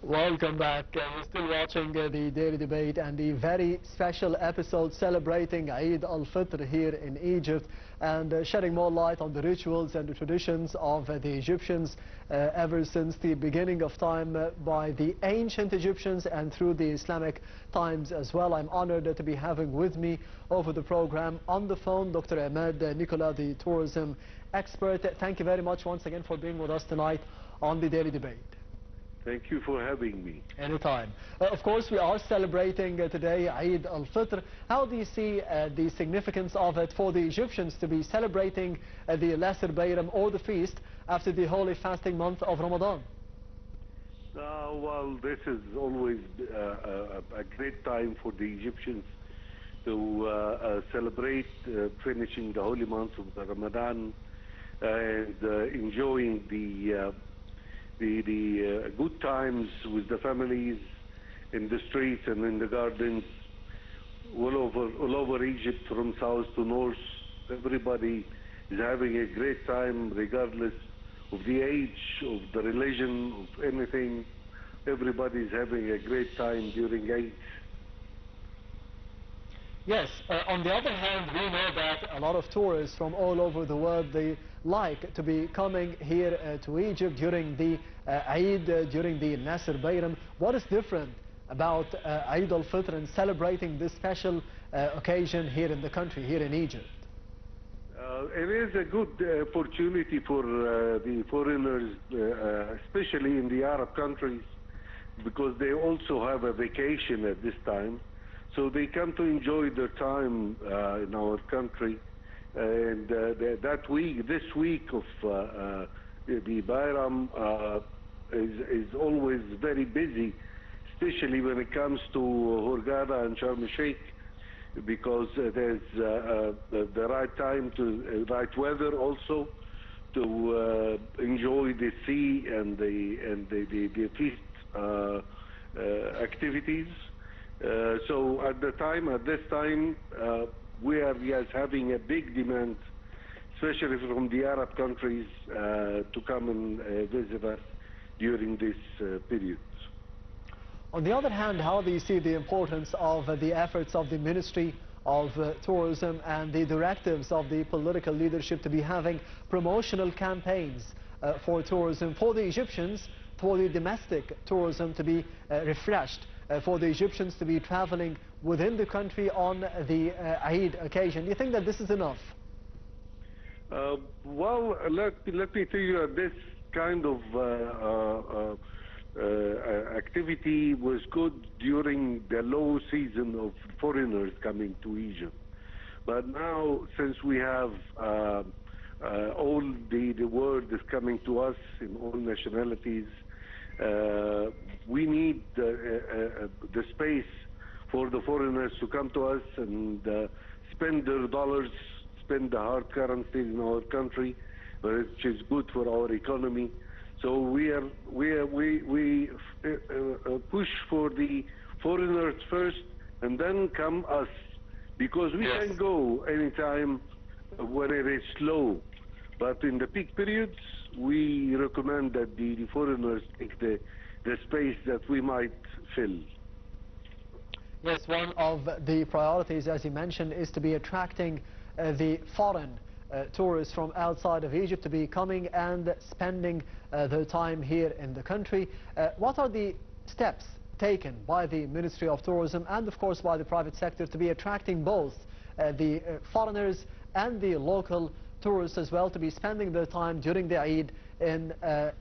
Welcome back. We're still watching the daily debate and the very special episode celebrating Eid al-Fitr here in Egypt and shedding more light on the rituals and the traditions of the Egyptians ever since the beginning of time by the ancient Egyptians and through the Islamic times as well. I'm honored to be having with me over the program on the phone Dr. Emad, Nicola, the tourism expert. Thank you very much once again for being with us tonight on the daily debate. Thank you for having me. Anytime. Of course, we are celebrating today Eid al-Fitr. How do you see the significance of it for the Egyptians to be celebrating the Lesser Bayram or the feast after the holy fasting month of Ramadan? Well, this is always a great time for the Egyptians to celebrate finishing the holy month of the Ramadan and enjoying the good times with the families in the streets and in the gardens all over Egypt, from south to north. Everybody is having a great time regardless of the age, of the religion, of anything. Everybody is having a great time during Eid. Yes, on the other hand, we know that a lot of tourists from all over the world, they like to be coming here to Egypt during the Eid, during the Nasr Bayram. What is different about Eid al-Fitr and celebrating this special occasion here in the country, here in Egypt? It is a good opportunity for the foreigners, especially in the Arab countries, because they also have a vacation at this time. So they come to enjoy their time in our country, and this week of the Bayram is always very busy, especially when it comes to Hurghada and Sharm el-Sheikh, because there's the right time right weather also to enjoy the sea and the feast activities. So at this time, we are having a big demand, especially from the Arab countries, to come and visit us during this period. On the other hand, how do you see the importance of the efforts of the Ministry of Tourism and the directives of the political leadership to be having promotional campaigns for tourism, for the Egyptians, for the domestic tourism to be refreshed, for the Egyptians to be traveling within the country on the Eid occasion? Do you think that this is enough? Well, let me tell you, this kind of activity was good during the low season of foreigners coming to Egypt. But now, since we have all the world is coming to us in all nationalities, we need the space for the foreigners to come to us and spend their dollars, spend the hard currency in our country, which is good for our economy. So we push for the foreigners first, and then come us, because we can go anytime when it is slow. But in the peak periods, we recommend that the foreigners take the space that we might fill. Yes, one of the priorities, as you mentioned, is to be attracting the foreign tourists from outside of Egypt to be coming and spending their time here in the country. What are the steps taken by the Ministry of Tourism and, of course, by the private sector to be attracting both the foreigners and the local tourists as well to be spending their time during the Eid in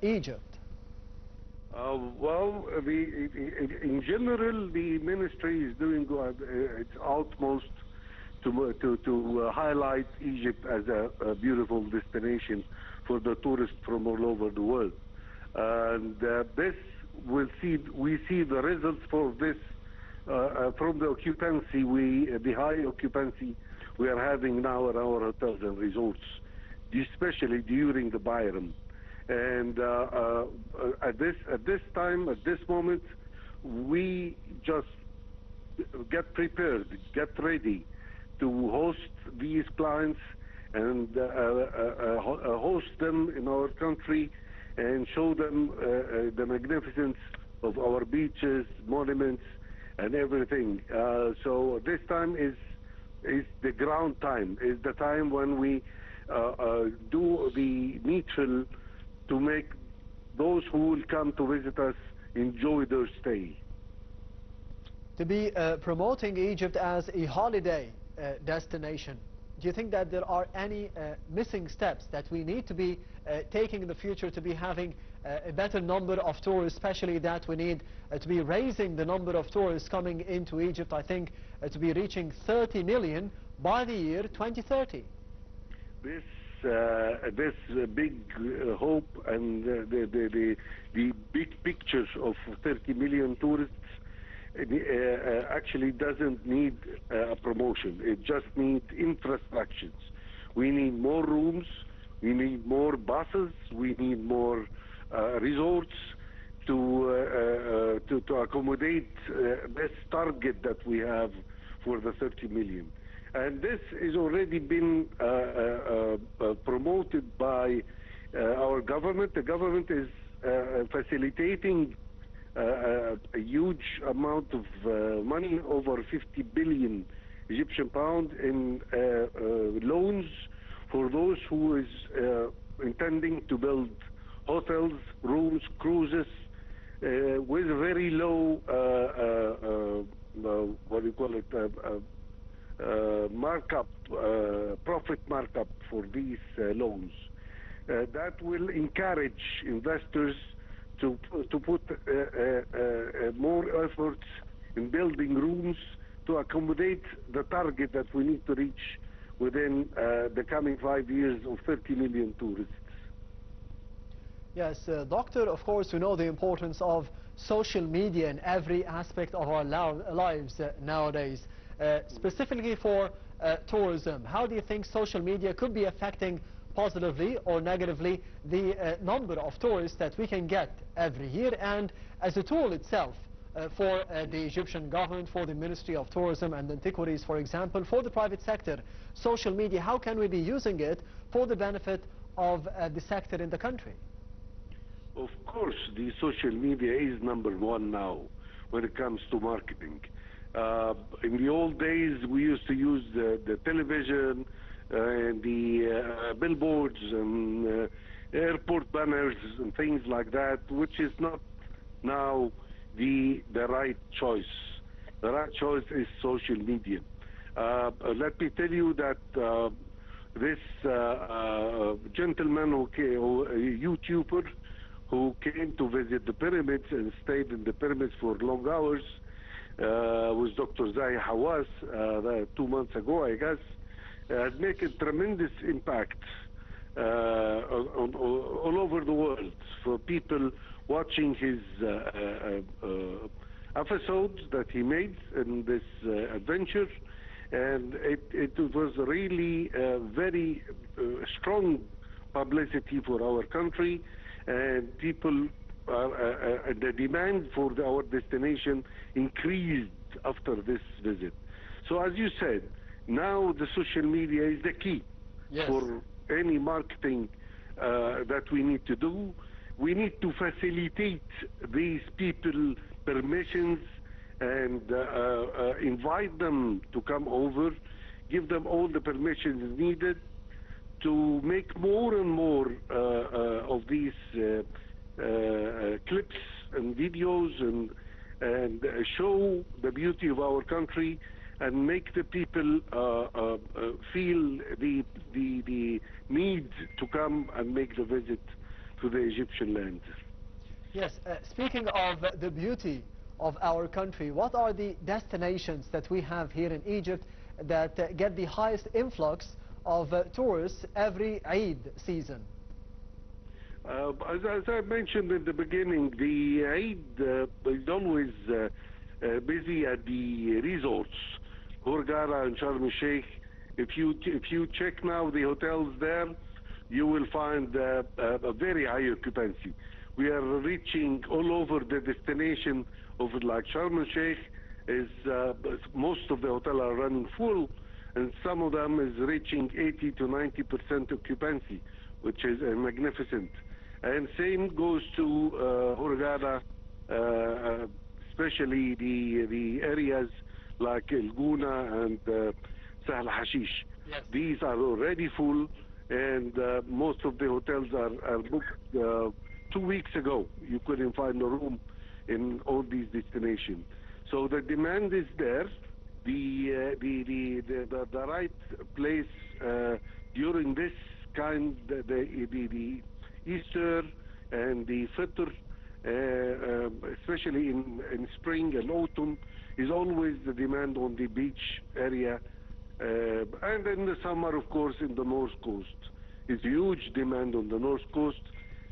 Egypt? Well, in general, the ministry is doing its utmost to highlight Egypt as a beautiful destination for the tourists from all over the world. And we see the results for this from the occupancy, the high occupancy we are having now at our hotels and resorts, especially during the Bayram. And at this moment, we just get prepared, get ready to host these clients and host them in our country and show them the magnificence of our beaches, monuments, and everything. So this time is the ground time, is the time when we do the needful to make those who will come to visit us enjoy their stay. To be promoting Egypt as a holiday destination, do you think that there are any missing steps that we need to be taking in the future to be having a better number of tourists, especially that we need to be raising the number of tourists coming into Egypt, I think, to be reaching 30 million by the year 2030? This big hope and the big pictures of 30 million tourists actually doesn't need a promotion. It just needs infrastructures. We need more rooms, we need more buses, we need more resorts to accommodate this target that we have for the 30 million. And this has already been promoted by our government. The government is facilitating a huge amount of money, over 50 billion Egyptian pound in loans for those who is intending to build hotels, rooms, cruises with very low, what do you call it, markup, profit markup for these loans. That will encourage investors to put more efforts in building rooms to accommodate the target that we need to reach within the coming 5 years of 30 million tourists. Yes, Doctor, of course, we know the importance of social media in every aspect of our lives nowadays. Specifically for tourism, how do you think social media could be affecting positively or negatively the number of tourists that we can get every year, and as a tool itself for the Egyptian government, for the Ministry of Tourism and Antiquities, for example, for the private sector? Social media, how can we be using it for the benefit of the sector in the country? Of course, the social media is #1 now when it comes to marketing. In the old days, we used to use the television and the billboards and airport banners and things like that, which is not now the right choice. The right choice is social media. Let me tell you that this gentleman, a YouTuber, who came to visit the pyramids and stayed in the pyramids for long hours, was Dr. Zahi Hawass 2 months ago, I guess, has made a tremendous impact all over the world for people watching his episodes that he made in this adventure. And it was really very strong publicity for our country, and people, the demand for our destination increased after this visit. So as you said, now the social media is the key. Yes. For any marketing that we need to do. We need to facilitate these people permissions and invite them to come over, give them all the permissions needed to make more and more of these clips and videos and show the beauty of our country and make the people feel the need to come and make the visit to the Egyptian land. Yes, speaking of the beauty of our country, what are the destinations that we have here in Egypt that get the highest influx of tourists every Eid season? As I mentioned in the beginning, the Eid is always busy at the resorts, Hurghada and Sharm el-Sheikh. If you check now the hotels there, you will find a very high occupancy. We are reaching all over the destination of like Sharm el-Sheikh. Most of the hotels are running full, and some of them is reaching 80 to 90% occupancy, which is magnificent. And same goes to Hurghada especially the areas like El Guna and Sahl Hashish. Yes. These are already full, and most of the hotels are booked 2 weeks ago. You couldn't find a room in all these destinations. So the demand is there. The right place during this kind, the Easter and the Fitr, especially in spring and autumn, is always the demand on the beach area. And in the summer, of course, in the North Coast. It's huge demand on the North Coast.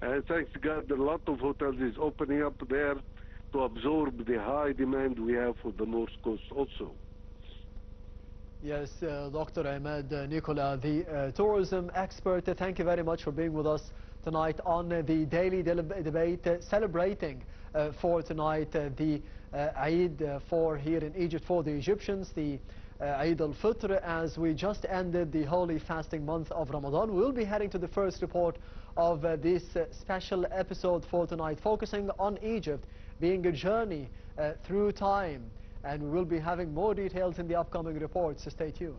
Thanks to God, a lot of hotels is opening up there to absorb the high demand we have for the North Coast also. Yes, Dr. Emad, Nicola, the tourism expert, thank you very much for being with us tonight on the daily debate, celebrating for tonight the Eid for here in Egypt for the Egyptians, the Eid al-Fitr, as we just ended the holy fasting month of Ramadan. We'll be heading to the first report of this special episode for tonight, focusing on Egypt being a journey through time. And we will be having more details in the upcoming reports, so stay tuned.